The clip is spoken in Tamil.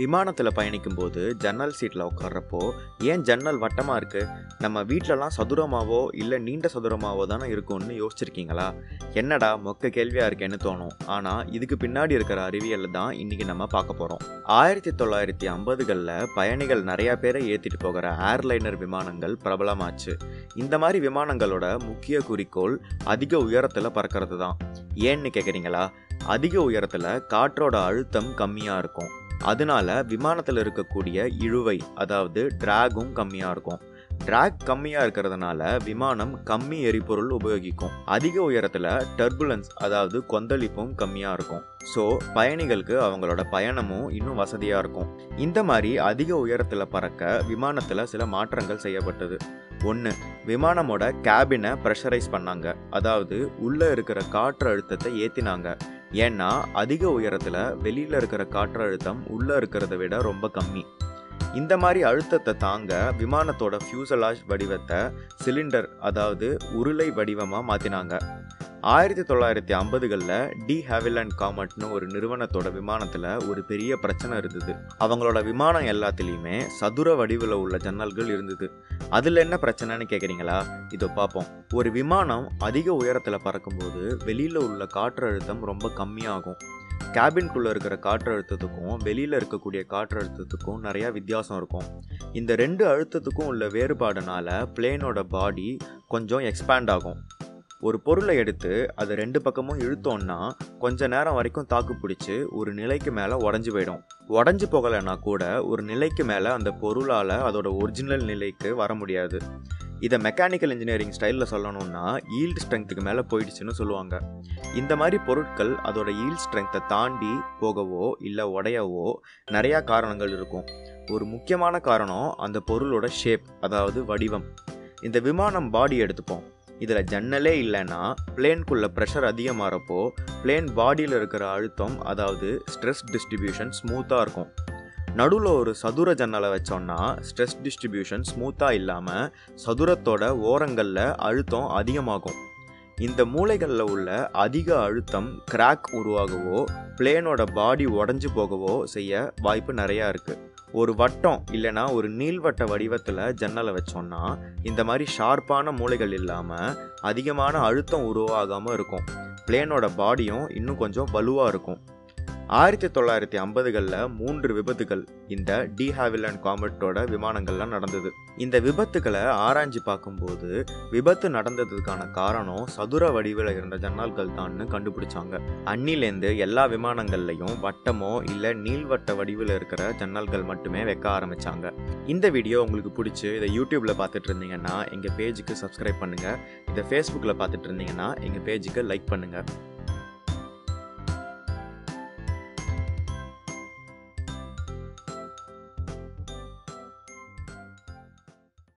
விமானத்துல பயணிக்கும்போது ஜன்னல் சீட்ல உட்கார்றப்போ ஏன் ஜன்னல் வட்டமா இருக்கு? நம்ம வீட்லலாம் சதுரமாவோ இல்ல நீண்ட சதுரமாவோ தானே இருக்கும்னு யோசிச்சிருக்கீங்களா? என்னடா மொக்க கேள்வியா இருக்கேன்னு தோணும். ஆனா இதுக்கு பின்னாடி இருக்கிற அறிவியல் தான் இன்னைக்கு நம்ம பார்க்க போறோம். 1950களில் பயணிகள் நிறைய பேரை ஏத்திட்டு போகிற ஏர்லைனர் விமானங்கள் பிரபலமாச்சு. இந்த மாதிரி விமானங்களோட முக்கிய குறிக்கோள் அதிக உயரத்துல பறக்கிறது தான். ஏன்னு கேக்குறீங்களா? அதிக உயரத்துல காற்றோட அழுத்தம் கம்மியா இருக்கும். அதனால விமானத்தில் இருக்கக்கூடிய இழுவை, அதாவது டிராகும் கம்மியா இருக்கும். டிராக் கம்மியா இருக்கிறதுனால விமானம் கம்மி எரிபொருள் உபயோகிக்கும். அதிக உயரத்துல டர்புலன்ஸ், அதாவது கொந்தளிப்பும் கம்மியா இருக்கும். ஸோ பயணிகளுக்கு அவங்களோட பயணமும் இன்னும் வசதியா இருக்கும். இந்த மாதிரி அதிக உயரத்துல பறக்க விமானத்துல சில மாற்றங்கள் செய்யப்பட்டது. 1. விமானமோட கேபினை ப்ரெஷரைஸ் பண்ணாங்க, அதாவது உள்ள இருக்கிற காற்று அழுத்தத்தை ஏத்தினாங்க. ஏன்னா அதிக உயரத்துல வெளியில இருக்கிற காற்று அழுத்தம் உள்ள இருக்கிறத விட ரொம்ப கம்மி. இந்த மாதிரி அழுத்தத்தை தாங்க விமானத்தோட ஃபியூசலாஜ் வடிவத்தை சிலிண்டர், அதாவது உருளை வடிவமா மாத்தினாங்க. 1950களில் டி ஹாவிலாண்ட் காமெட்னு ஒரு நிறுவனத்தோட விமானத்துல ஒரு பெரிய பிரச்சனை இருந்தது. அவங்களோட விமானம் எல்லாத்துலேயுமே சதுர வடிவில் உள்ள ஜன்னல்கள் இருந்தது. அதுல என்ன பிரச்சனைன்னு கேட்குறீங்களா? இதோ பார்ப்போம். ஒரு விமானம் அதிக உயரத்துல பறக்கும்போது வெளியில உள்ள காற்று அழுத்தம் ரொம்ப கம்மியாகும். கேபின்குள்ள இருக்கிற காற்று அழுத்தத்துக்கும் வெளியில இருக்கக்கூடிய காற்று அழுத்தத்துக்கும் நிறைய வித்தியாசம் இருக்கும். இந்த ரெண்டு அழுத்தத்துக்கும் உள்ள வேறுபாடுனால பிளேனோட பாடி கொஞ்சம் எக்ஸ்பேண்ட் ஆகும். ஒரு பொருளை எடுத்து அது ரெண்டு பக்கமும் இழுத்தோம்னா கொஞ்ச நேரம் வரைக்கும் தாக்கு பிடிச்சி ஒரு நிலைக்கு மேலே உடஞ்சி போயிடும். உடஞ்சி போகலைன்னா கூட ஒரு நிலைக்கு மேலே அந்த பொருளால் அதோட ஒரிஜினல் நிலைக்கு வர முடியாது. இதை மெக்கானிக்கல் இன்ஜினியரிங் ஸ்டைலில் சொல்லணும்னா ஈல்டு ஸ்ட்ரென்த்துக்கு மேலே போயிடுச்சுன்னு சொல்லுவாங்க. இந்த மாதிரி பொருட்கள் அதோட ஈல்டு ஸ்ட்ரென்த்தை தாண்டி போகவோ இல்லை உடையவோ நிறையா காரணங்கள் இருக்கும். ஒரு முக்கியமான காரணம் அந்த பொருளோட ஷேப், அதாவது வடிவம். இந்த விமானம் பாடி எடுத்துப்போம். இதில் ஜன்னலே இல்லைன்னா பிளேனுக்குள்ள ப்ரெஷர் அதிகமாகிறப்போ பிளேன் பாடியில் இருக்கிற அழுத்தம், அதாவது ஸ்ட்ரெஸ் டிஸ்ட்ரிபியூஷன் ஸ்மூத்தாக இருக்கும். நடுவில் ஒரு சதுர ஜன்னலை வச்சோன்னா ஸ்ட்ரெஸ் டிஸ்ட்ரிபியூஷன் ஸ்மூத்தாக இல்லாமல் சதுரத்தோட ஓரங்களில் அழுத்தம் அதிகமாகும். இந்த மூலைகளில் உள்ள அதிக அழுத்தம் கிராக் உருவாகவோ பிளேனோட பாடி உடஞ்சி போகவோ செய்ய வாய்ப்பு நிறையா இருக்குது. ஒரு வட்டம் இல்லைனா ஒரு நீள்வட்ட வடிவத்தில் ஜன்னலை வச்சோன்னா இந்த மாதிரி ஷார்ப்பான மூலைகள் இல்லாமல் அதிகமான அழுத்தம் உருவாகாமல் இருக்கும். பிளேனோட பாடியும் இன்னும் கொஞ்சம் வலுவாக இருக்கும். 1950களில் 3 விபத்துகள் இந்த டி ஹாவிலாண்ட் காமெட்டோட விமானங்கள்லாம் நடந்தது. இந்த விபத்துக்களை ஆராய்ச்சி பார்க்கும்போது விபத்து நடந்ததுக்கான காரணம் சதுர வடிவில் இருந்த ஜன்னல்கள் தான்னு கண்டுபிடிச்சாங்க. அன்னிலேருந்து எல்லா விமானங்கள்லையும் வட்டமோ இல்லை நீள்வட்ட வடிவில் இருக்கிற ஜன்னல்கள் மட்டுமே வைக்க ஆரம்பிச்சாங்க. இந்த வீடியோ உங்களுக்கு பிடிச்சி இதை யூடியூப்ல பார்த்துட்டு இருந்தீங்கன்னா எங்கள் பேஜுக்கு சப்ஸ்கிரைப் பண்ணுங்கள். இதை ஃபேஸ்புக்கில் பார்த்துட்டு இருந்தீங்கன்னா எங்கள் பேஜுக்கு லைக் பண்ணுங்கள்.